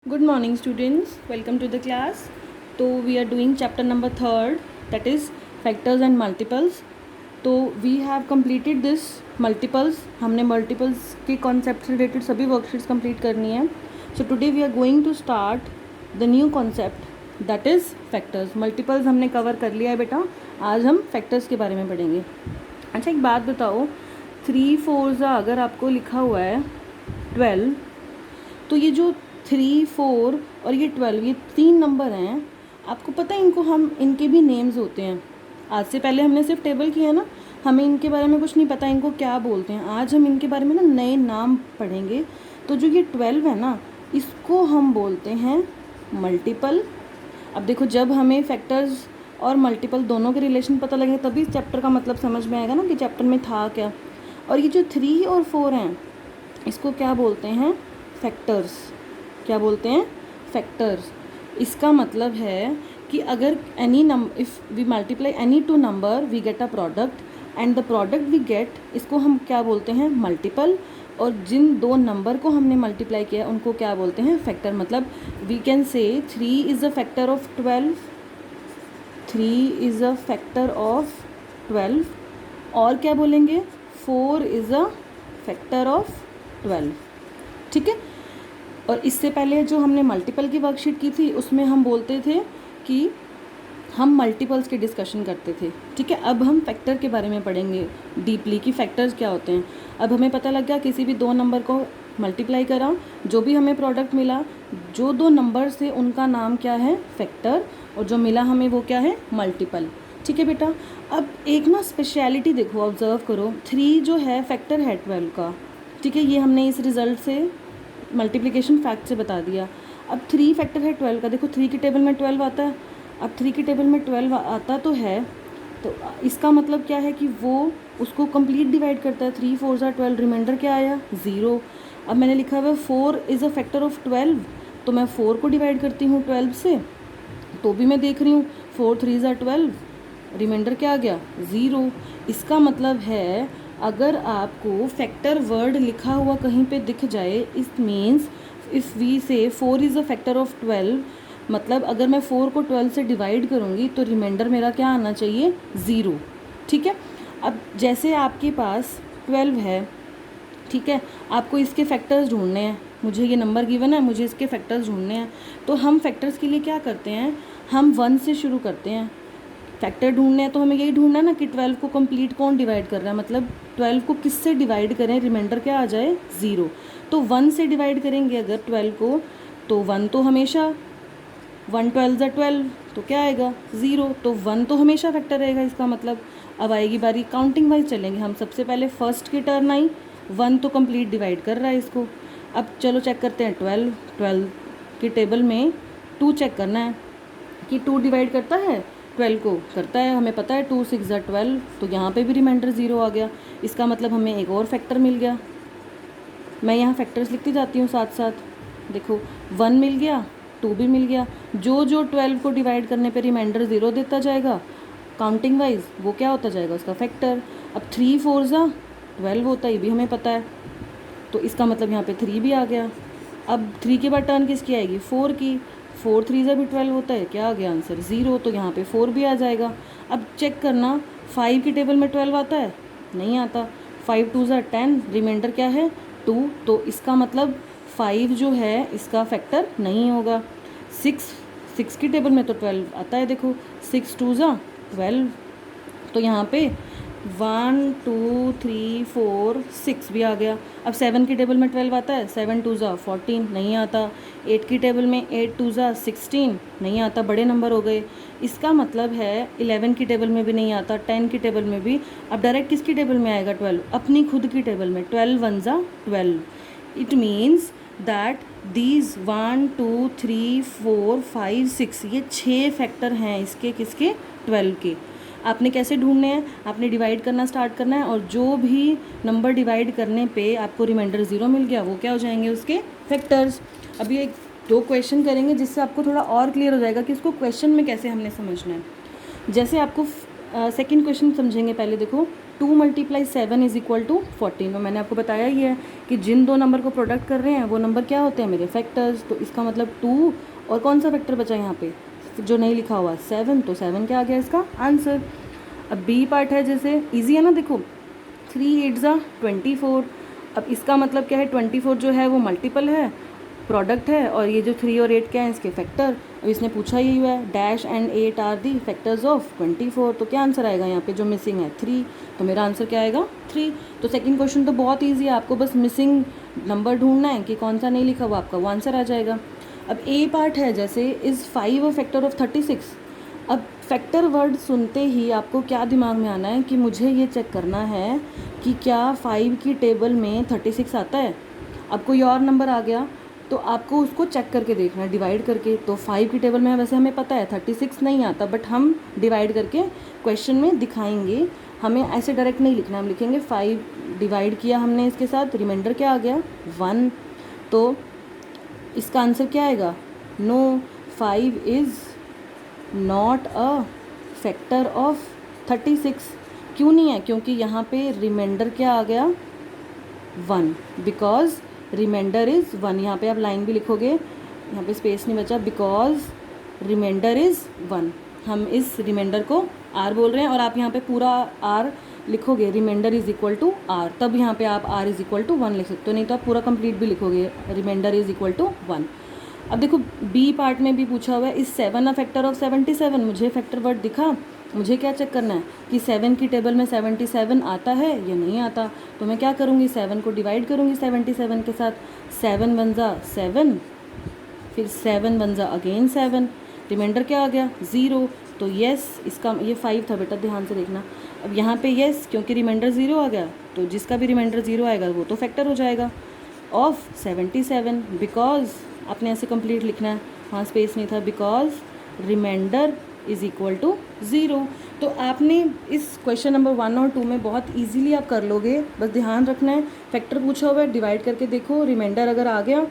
Good morning students, welcome to the class. तो we are doing chapter number 3rd, that is factors and multiples. तो we have completed this multiples. हमने multiples के concept से related सभी worksheets complete करनी है. So today we are going to start the new concept, that is factors. Multiples हमने cover कर लिया है बेटा, आज हम factors के बारे में पढ़ेंगे. अच्छा एक बात बताओ, 3 4 अगर आपको लिखा हुआ है 12, तो ये जो 3 4 और ये 12 ये 3 नंबर हैं, आपको पता है इनके भी नेम्स होते हैं. आज से पहले हमने सिर्फ टेबल किया ना, हमें इनके बारे में कुछ नहीं पता इनको क्या बोलते हैं. आज हम इनके बारे में ना नए नाम पढ़ेंगे. तो जो ये 12 है ना, इसको हम बोलते हैं मल्टीपल. अब देखो, जब हमें फैक्टर्स और मल्टीपल दोनों के रिलेशन पता लगे तभी चैप्टर का मतलब समझ में आएगा ना कि चैप्टर में था क्या. और ये जो 3 और 4 हैं, इसको क्या बोलते हैं? फैक्टर्स. क्या बोलते हैं? फैक्टर्स. इसका मतलब है कि अगर any number, if we multiply any two number we get a product and the product we get, इसको हम क्या बोलते हैं? मल्टीपल. और जिन दो नंबर को हमने मल्टीप्लाई किया उनको क्या बोलते हैं? फैक्टर. मतलब we can say 3 is a factor of 12, 3 is a factor of 12. और क्या बोलेंगे? 4 इज़ अ फैक्टर ऑफ 12. ठीक है. और इससे पहले जो हमने मल्टीपल की वर्कशीट की थी उसमें हम बोलते थे कि हम मल्टीपल्स के डिस्कशन करते थे. ठीक है. अब हम फैक्टर के बारे में पढ़ेंगे डीपली कि फैक्टर्स क्या होते हैं. अब हमें पता लग गया किसी भी दो नंबर को मल्टीप्लाई करा, जो भी हमें प्रोडक्ट मिला, जो दो नंबर से उनका नाम क्या है? फैक्टर. और जो मिला हमें वो क्या है? मल्टीपल. ठीक है बेटा. अब एक ना स्पेशलिटी देखो, ऑब्जर्व करो. 3 जो है फैक्टर है 12 का. ठीक है. ये हमने इस रिज़ल्ट से मल्टीप्लिकेशन फैक्ट से बता दिया. अब 3 फैक्टर है 12 का. देखो 3 की टेबल में 12 आता है. अब 3 की टेबल में 12 आता तो है, तो इसका मतलब क्या है कि वो उसको कंप्लीट डिवाइड करता है. 3 4 12, रिमाइंडर क्या आया? 0. अब मैंने लिखा हुआ 4 इज़ अ फैक्टर ऑफ 12, तो मैं 4 को डिवाइड करती हूँ 12 से, तो भी मैं देख रही हूँ 4 3 12, रिमाइंडर क्या आ गया? 0. इसका मतलब है अगर आपको फैक्टर वर्ड लिखा हुआ कहीं पे दिख जाए, इट मीन्स इफ़ वी से 4 इज़ अ फैक्टर ऑफ 12, मतलब अगर मैं 4 को 12 से डिवाइड करूँगी तो रिमाइंडर मेरा क्या आना चाहिए? 0. ठीक है. अब जैसे आपके पास 12 है, ठीक है, आपको इसके फैक्टर्स ढूंढने हैं. मुझे ये नंबर गिवन है, मुझे इसके फैक्टर्स ढूंढने हैं. तो हम फैक्टर्स के लिए क्या करते हैं? हम 1 से शुरू करते हैं. फैक्टर ढूंढने हैं तो हमें यही ढूंढना है ना कि 12 को कंप्लीट कौन डिवाइड कर रहा है. मतलब 12 को किससे डिवाइड करें, रिमाइंडर क्या आ जाए? 0. तो 1 से डिवाइड करेंगे अगर 12 को, तो 1 तो हमेशा 1 12 12, तो क्या आएगा? 0. तो 1 तो हमेशा फैक्टर रहेगा. इसका मतलब अब आएगी बारी काउंटिंग वाइज चलेंगे हम. सबसे पहले फर्स्ट की टर्न आई, 1 तो कंप्लीट डिवाइड कर रहा है इसको. अब चलो चेक करते हैं 12 की टेबल में 2 चेक करना है कि 2 डिवाइड करता है 12 को. करता है, हमें पता है 2 6 12, तो यहाँ पे भी रिमाइंडर 0 आ गया. इसका मतलब हमें एक और फैक्टर मिल गया. मैं यहाँ फैक्टर्स लिखती जाती हूँ साथ साथ. देखो 1 मिल गया, 2 भी मिल गया. जो 12 को डिवाइड करने पे रिमाइंडर 0 देता जाएगा काउंटिंग वाइज, वो क्या होता जाएगा? उसका फैक्टर. अब 3 4 12 होता है, ये भी हमें पता है. तो इसका मतलब यहाँ पे 3 भी आ गया. अब 3 के बाद टर्न किसकी आएगी? 4 की. 4 3 भी 12 होता है. क्या आ गया आंसर? 0. तो यहाँ पे 4 भी आ जाएगा. अब चेक करना 5 की टेबल में 12 आता है? नहीं आता. 5 2 10, रिमाइंडर क्या है? 2. तो इसका मतलब 5 जो है इसका फैक्टर नहीं होगा. 6 की टेबल में तो 12 आता है. देखो 6 2 12, तो यहाँ पे 1 2 3 4 6 भी आ गया. अब 7 की टेबल में 12 आता है? 7 2 14, नहीं आता. 8 की टेबल में 8 2 16, नहीं आता. बड़े नंबर हो गए. इसका मतलब है 11 की टेबल में भी नहीं आता, 10 की टेबल में भी. अब डायरेक्ट किसकी टेबल में आएगा? 12, अपनी खुद की टेबल में. 12 1 12. इट मीन्स दैट दीज 1 2 3 4 5 6, ये 6 फैक्टर हैं इसके. किसके? 12 के. आपने कैसे ढूंढने हैं? आपने डिवाइड करना स्टार्ट करना है, और जो भी नंबर डिवाइड करने पे आपको रिमाइंडर 0 मिल गया वो क्या हो जाएंगे? उसके फैक्टर्स. अभी एक 2 क्वेश्चन करेंगे जिससे आपको थोड़ा और क्लियर हो जाएगा कि इसको क्वेश्चन में कैसे हमने समझना है. जैसे आपको सेकंड क्वेश्चन समझेंगे. पहले देखो 2 × 7 इज इक्वल टू 14। और मैंने आपको बताया ही है कि जिन दो नंबर को प्रोडक्ट कर रहे हैं वो नंबर क्या होते हैं, मेरे फैक्टर्स। तो इसका मतलब 2 और कौन सा फैक्टर बचा यहाँ पे जो नहीं लिखा हुआ, 7। तो 7 क्या आ गया इसका आंसर। अब बी पार्ट है, जैसे ईजी है ना, देखो 3 8 ज़ा 24। अब इसका मतलब क्या है, 24 जो है वो मल्टीपल है, प्रोडक्ट है, और ये जो 3 और 8 क्या है, इसके फैक्टर। अब इसने पूछा ही हुआ है dash and 8 are the factors of 24। तो क्या आंसर आएगा यहाँ पे, जो मिसिंग है 3। तो मेरा आंसर क्या आएगा 3। तो सेकंड क्वेश्चन तो बहुत ईजी है, आपको बस मिसिंग नंबर ढूंढना है कि कौन सा नहीं लिखा हुआ, आपका वो आंसर आ जाएगा। अब ए पार्ट है, जैसे इज़ 5 अ फैक्टर ऑफ 36। अब फैक्टर वर्ड सुनते ही आपको क्या दिमाग में आना है कि मुझे ये चेक करना है कि क्या 5 की टेबल में 36 आता है। अब कोई और नंबर आ गया तो आपको उसको चेक करके देखना है, डिवाइड करके। तो 5 की टेबल में वैसे हमें पता है 36 नहीं आता, बट हम डिवाइड करके क्वेश्चन में दिखाएंगे। हमें ऐसे डायरेक्ट नहीं लिखना, हम लिखेंगे 5 डिवाइड किया हमने इसके साथ, रिमाइंडर क्या आ गया 1। तो इसका आंसर क्या आएगा, no 5 is not a factor of 36। क्यों नहीं है, क्योंकि यहाँ पे रिमाइंडर क्या आ गया 1, बिकॉज रिमाइंडर इज़ 1। यहाँ पे आप लाइन भी लिखोगे, यहाँ पे स्पेस नहीं बचा, बिकॉज रिमाइंडर इज़ 1। हम इस रिमाइंडर को r बोल रहे हैं, और आप यहाँ पे पूरा r लिखोगे, remainder is equal to r, तब यहाँ पे आप r इज़ इक्वल टू 1 लिख सकते हो, नहीं तो आप पूरा कंप्लीट भी लिखोगे, रिमाइंडर इज़ इक्वल टू 1। अब देखो बी पार्ट में भी पूछा हुआ है, इस 7 अ फैक्टर ऑफ 77। मुझे फैक्टर वर्ड दिखा, मुझे क्या चेक करना है कि 7 की टेबल में 77 आता है या नहीं आता। तो मैं क्या करूँगी, 7 को डिवाइड करूँगी 77 के साथ, 7 1 ज़ा 7, फिर 7 1 ज़ा अगेन 7, रिमाइंडर क्या आ गया 0। तो येस, इसका ये 5 था बेटा, ध्यान से देखना। अब यहाँ पे येस, क्योंकि रिमाइंडर 0 आ गया, तो जिसका भी रिमाइंडर 0 आएगा वो तो फैक्टर हो जाएगा ऑफ 77। बिकॉज आपने ऐसे कंप्लीट लिखना है, वहाँ स्पेस नहीं था, because remainder is equal to 0। तो आपने इस क्वेश्चन नंबर 1 और 2 में बहुत इजीली आप कर लोगे, बस ध्यान रखना है फैक्टर पूछा हुआ है, डिवाइड करके देखो, रिमाइंडर अगर आ गया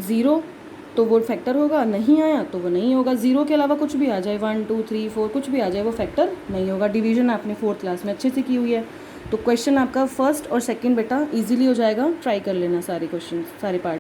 0 तो वो फैक्टर होगा, नहीं आया तो वो नहीं होगा। 0 के अलावा कुछ भी आ जाए, 1 2 3 4 कुछ भी आ जाए, वो फैक्टर नहीं होगा। डिवीजन आपने 4th क्लास में अच्छे से की हुई है। तो क्वेश्चन आपका फर्स्ट और सेकंड बेटा इजीली हो जाएगा, ट्राई कर लेना सारे क्वेश्चन, सारे पार्ट।